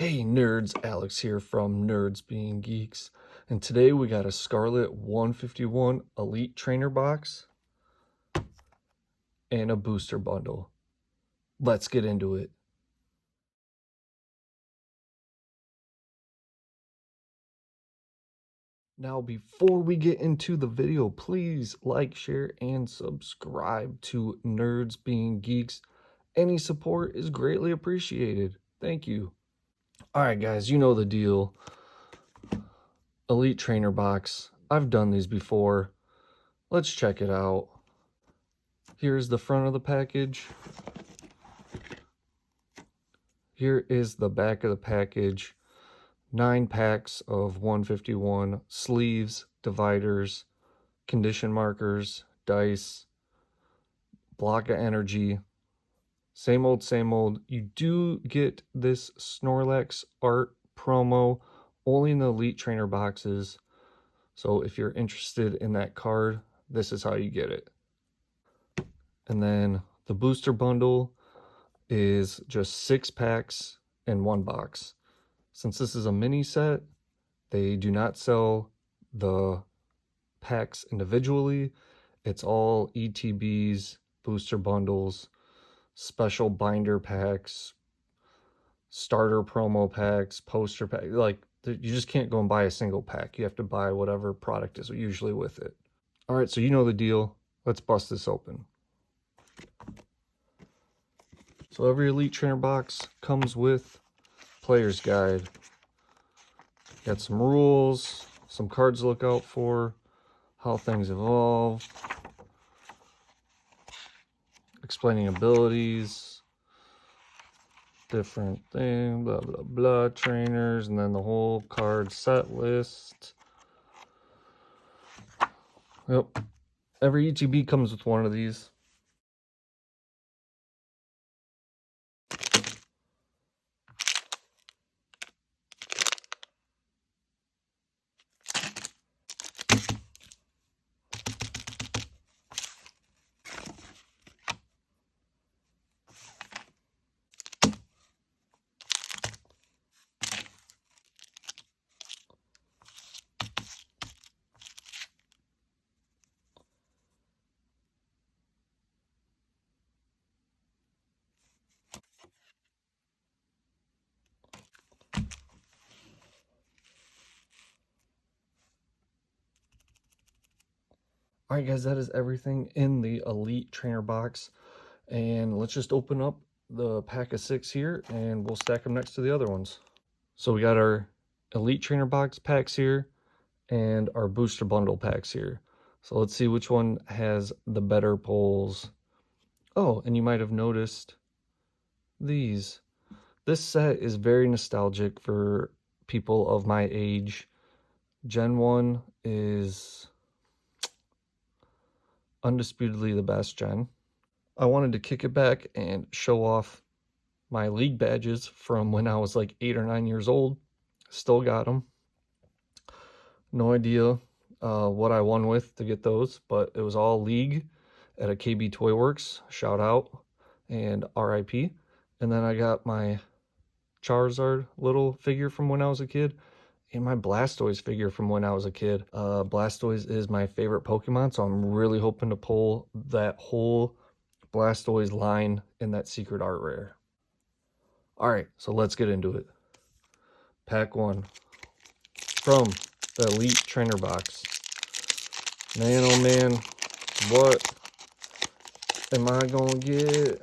Hey nerds, Alex here from Nerds Being Geeks, and today we got a Scarlet 151 Elite Trainer box and a booster bundle. Let's get into it. Now before we get into the video, please like, share, and subscribe to Nerds Being Geeks. Any support is greatly appreciated. Thank you. Alright guys, you know the deal. Elite Trainer box. I've done these before. Let's check it out. Here's the front of the package. Here is the back of the package. 9 packs of 151, sleeves, dividers, condition markers, dice, block of energy. Same old, same old. You do get this Snorlax art promo only in the Elite Trainer boxes. So if you're interested in that card, this is how you get it. And then the booster bundle is just 6 packs in 1 box. Since this is a mini set, they do not sell the packs individually. It's all ETBs, booster bundles, special binder packs, starter promo packs, poster packs. Like, you just can't go and buy a single pack. You have to buy whatever product is usually with it. All right, so you know the deal. Let's bust this open. So every Elite Trainer box comes with player's guide. Got some rules, some cards to look out for, how things evolve, explaining abilities, different things, blah, blah, blah, trainers, and then the whole card set list. Yep. Every ETB comes with one of these. Alright guys, that is everything in the Elite Trainer box. And let's just open up the pack of 6 here and we'll stack them next to the other ones. So we got our Elite Trainer box packs here and our booster bundle packs here. So let's see which one has the better pulls. Oh, and you might have noticed these. This set is very nostalgic for people of my age. Gen 1 is undisputedly the best gen. I wanted to kick it back and show off my league badges from when I was like 8 or 9 years old. Still got them. No idea what I won with to get those, but it was all league at a KB Toy Works. Shout out and RIP. And then I got my Charizard little figure from when I was a kid and my Blastoise figure from when I was a kid. Blastoise is my favorite Pokemon, so I'm really hoping to pull that whole Blastoise line in that secret art rare. Alright, so let's get into it. Pack 1 from the Elite Trainer box. Man, oh man, what am I gonna get?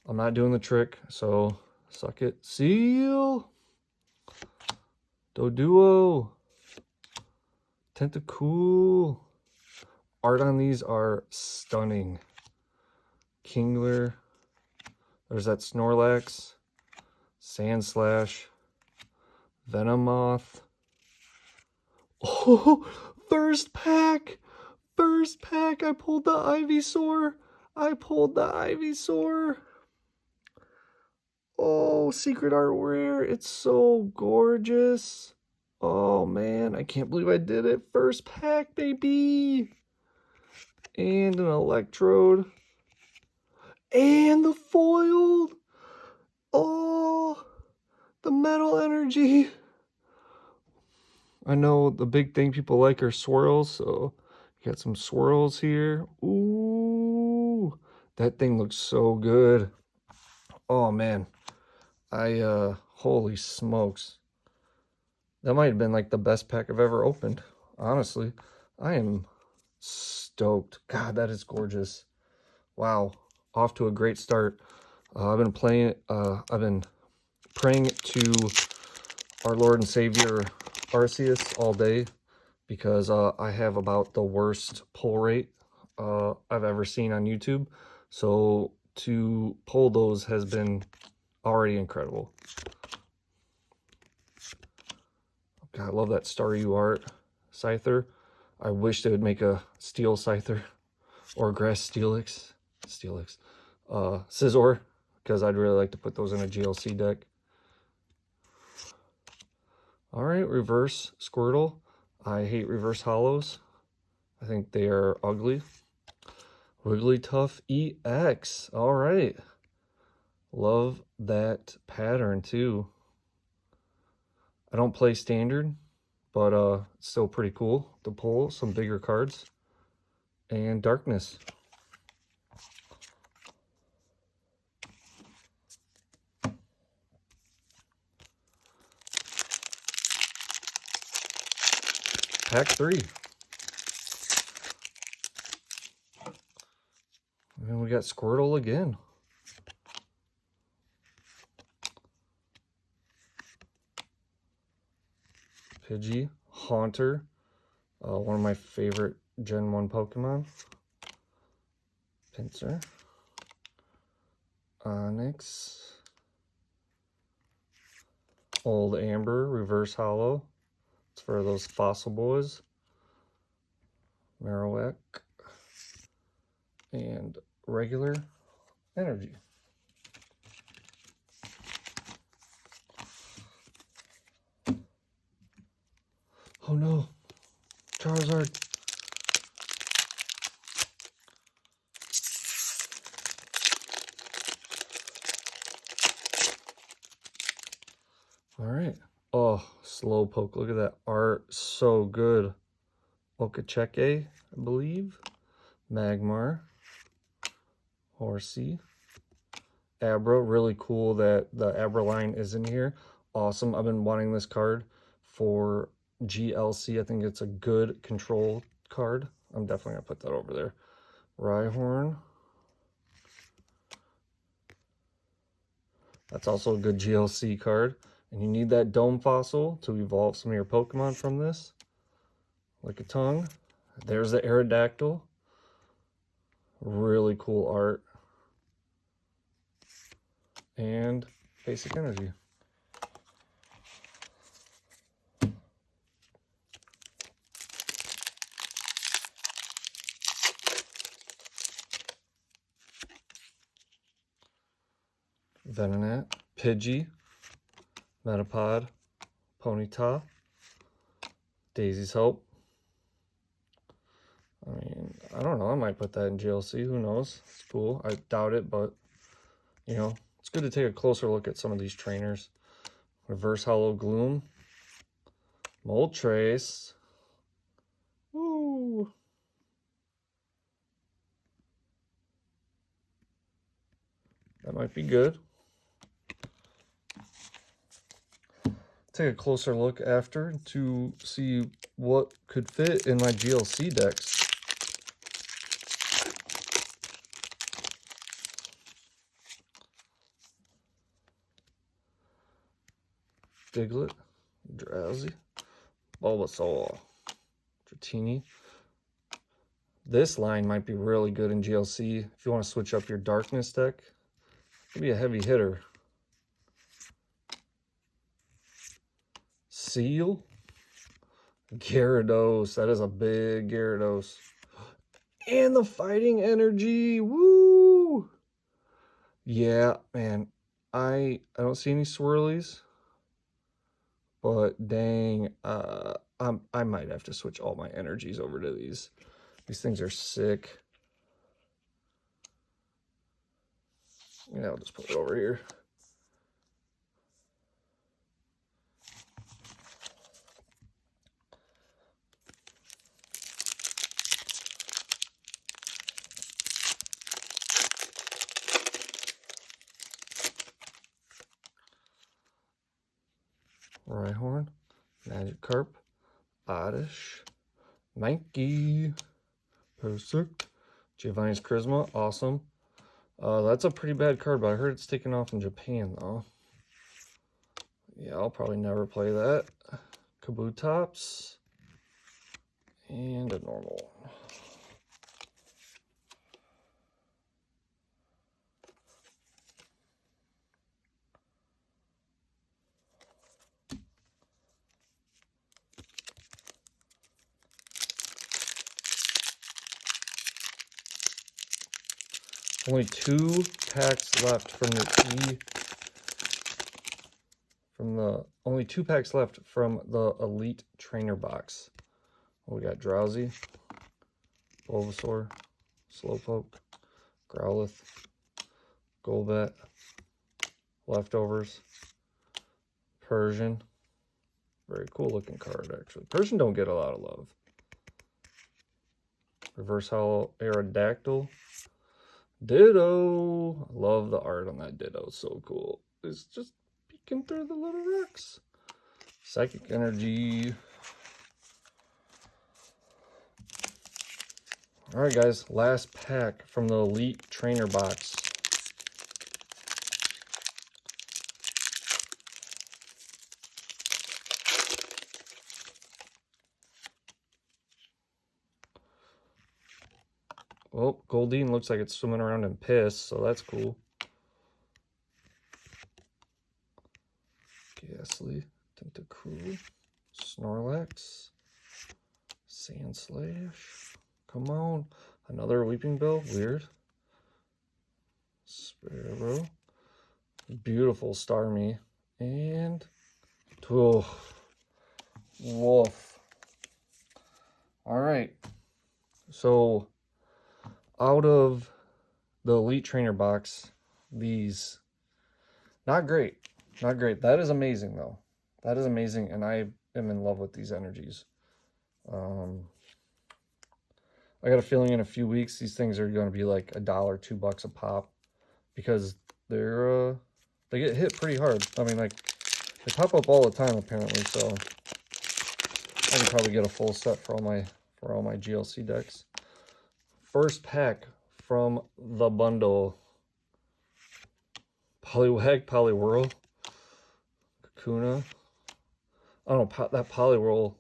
I'm not doing the trick, so suck it. Seal! Doduo! Tentacool! Art on these are stunning. Kingler. There's that Snorlax. Sandslash. Venomoth. Oh, first pack! First pack! I pulled the Ivysaur! I pulled the Ivysaur! Oh, secret art rare. It's so gorgeous. Oh, man. I can't believe I did it. First pack, baby. And an Electrode. And the foiled. Oh, The metal energy. I know the big thing people like are swirls, so you got some swirls here. Ooh, that thing looks so good. Oh man, holy smokes. That might have been like the best pack I've ever opened. Honestly, I am stoked. God, that is gorgeous. Wow, off to a great start. I've been praying to our Lord and Savior Arceus all day because I have about the worst pull rate I've ever seen on YouTube. So to pull those has been already incredible. God, I love that Star U art Scyther. I wish they would make a Steel Scyther or Grass Steelix. Scizor, because I'd really like to put those in a GLC deck. All right, reverse Squirtle. I hate reverse hollows. I think they are ugly. Wigglytuff EX. All right. Love that pattern too. I don't play standard, but it's still pretty cool to pull some bigger cards. And darkness. Pack 3. And we got Squirtle again. Pidgey, Haunter, one of my favorite Gen 1 Pokemon. Pinsir, Onyx, Old Amber, Reverse Hollow. It's for those fossil boys. Marowak, and regular energy. Oh no, Charizard. All right. Oh, Slowpoke. Look at that art. So good. Okacheke, I believe. Magmar. Horsey. Abra. Really cool that the Abra line is in here. Awesome. I've been wanting this card for GLC. I think it's a good control card. I'm definitely going to put that over there. Rhyhorn. That's also a good GLC card. And you need that Dome Fossil to evolve some of your Pokemon from this. Lickitung. There's the Aerodactyl. Really cool art. And basic energy. Venonat, Pidgey, Metapod, Ponyta, Daisy's Hope. I mean, I don't know. I might put that in GLC. Who knows? It's cool. I doubt it, but, you know, it's good to take a closer look at some of these trainers. Reverse Hollow Gloom, Moltres. Woo! That might be good. Take a closer look after to see what could fit in my GLC decks. Diglett, Drowsy, Bulbasaur, Dratini. This line might be really good in GLC if you want to switch up your darkness deck. It'd be a heavy hitter. Seal, Gyarados. That is a big Gyarados. And the fighting energy. Woo! Yeah, man. I don't see any swirlies. But dang, I might have to switch all my energies over to these. These things are sick. Yeah, I'll just put it over here. Rhyhorn, Magikarp, Oddish, Mankey, Perfect, Giovanni's Charisma, awesome. That's a pretty bad card, but I heard it's taken off in Japan, though. Yeah, I'll probably never play that. Kabutops, and a normal. Only 2 packs left from the only 2 packs left from the Elite Trainer box. We got Drowsy, Bulbasaur, Slowpoke, Growlithe, Golbat, Leftovers, Persian. Very cool looking card, actually. Persian don't get a lot of love. Reverse Hollow Aerodactyl. Ditto. I love the art on that Ditto. So cool. It's just peeking through the little rocks. Psychic Energy. Alright guys, last pack from the Elite Trainer box. Oh, Goldeen looks like it's swimming around in piss, so that's cool. Ghastly, Tentacruel, Snorlax, Sandslash. Come on. Another Weeping Bell, weird. Sparrow. Beautiful Starmie. And oh, woof. Alright. So out of the Elite Trainer box, these, not great. Not great. That is amazing, though. That is amazing, and I am in love with these energies. I got a feeling in a few weeks these things are going to be like $1, $2 a pop, because they're they get hit pretty hard. I mean, like, they pop up all the time apparently, so I can probably get a full set for all my GLC decks. First pack from the bundle. Poliwag, Poliwhirl, Kakuna. I don't know, that Poliwhirl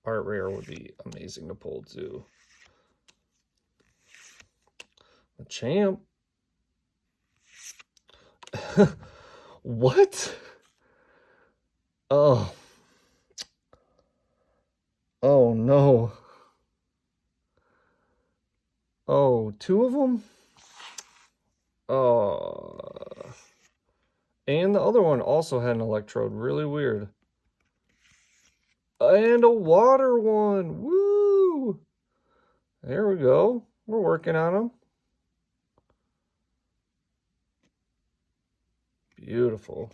art rare would be amazing to pull too. The Champ. What? Oh. Oh no. Oh, 2 of them? Oh. And the other one also had an Electrode. Really weird. And a water one. Woo! There we go. We're working on them. Beautiful.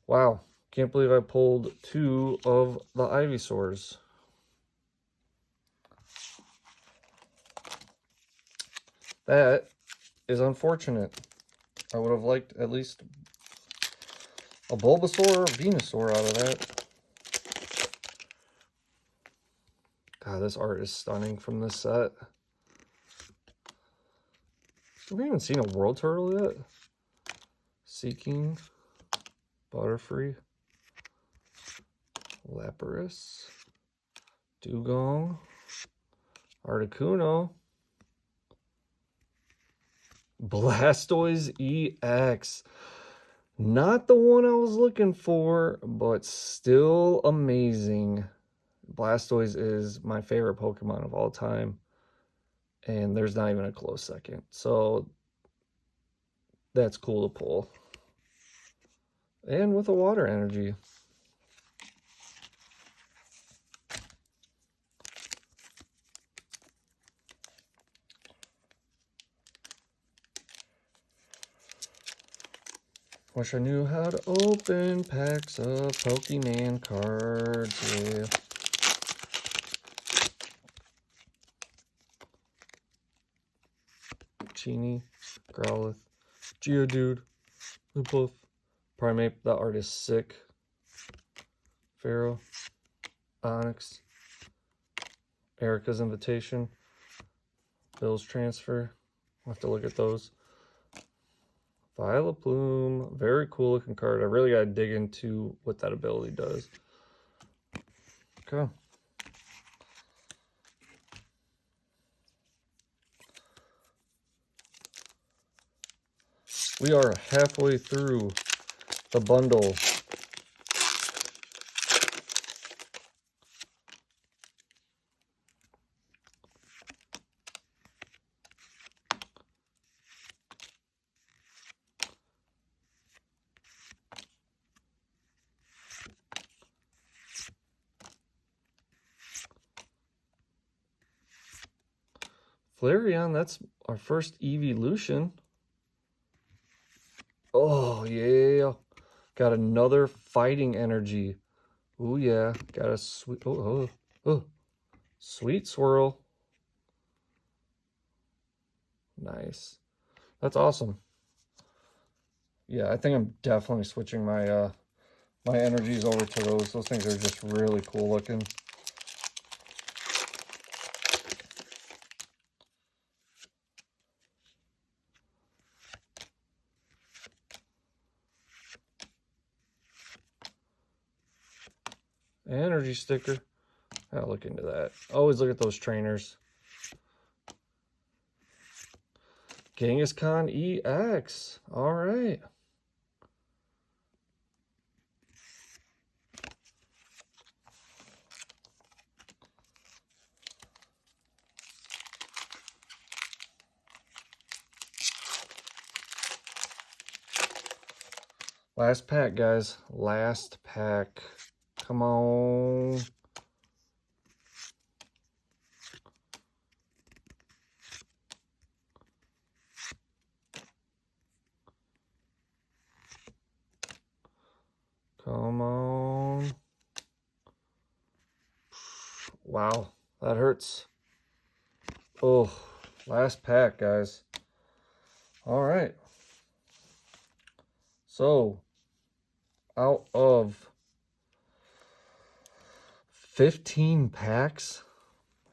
Wow. Can't believe I pulled 2 of the Ivysaurs. That is unfortunate. I would have liked at least a Bulbasaur or Venusaur out of that. God, this art is stunning from this set. We haven't even seen a World Turtle yet. Seeking, Butterfree, Lapras, Dugong, Articuno, Blastoise EX. Not the one I was looking for, but still amazing. Blastoise is my favorite Pokemon of all time, and there's not even a close second. So that's cool to pull. And with a water energy. Wish I knew how to open packs of Pokemon cards. Yeah. Genie, Growlithe, Geodude, Lupuff, Primate, the artist sick. Pharaoh, Onyx, Erica's Invitation, Bill's Transfer. I'll have to look at those. Violet Plume, very cool looking card. I really gotta dig into what that ability does. Okay. We are halfway through the bundle. Flareon, that's our first evolution. Oh, yeah. Got another fighting energy. Oh, yeah. Got a sweet... Oh. Sweet Swirl. Nice. That's awesome. Yeah, I think I'm definitely switching my my energies over to those. Those things are just really cool looking. Energy sticker. I'll look into that. Always look at those trainers. Kangaskhan EX. All right. Last pack, guys. Last pack. Come on. Come on. Wow, that hurts. Oh, last pack, guys. All right. So, out of 15 packs,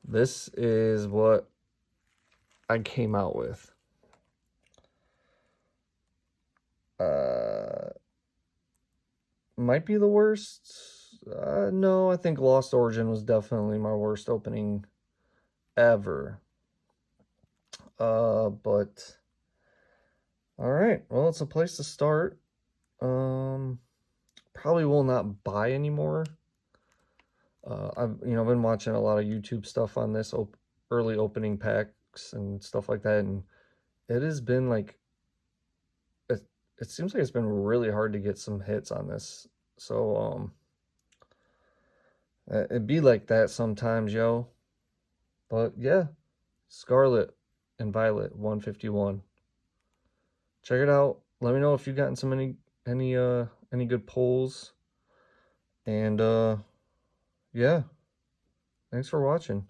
this is what I came out with. Might be the worst. No, I think Lost Origin was definitely my worst opening ever. But all right, well, it's a place to start. Probably will not buy anymore. I've been watching a lot of YouTube stuff on this early opening packs and stuff like that, and it has been like it seems like it's been really hard to get some hits on this. So it'd be like that sometimes, yo. But yeah, Scarlet and Violet 151. Check it out. Let me know if you've gotten some any good pulls. And yeah. Thanks for watching.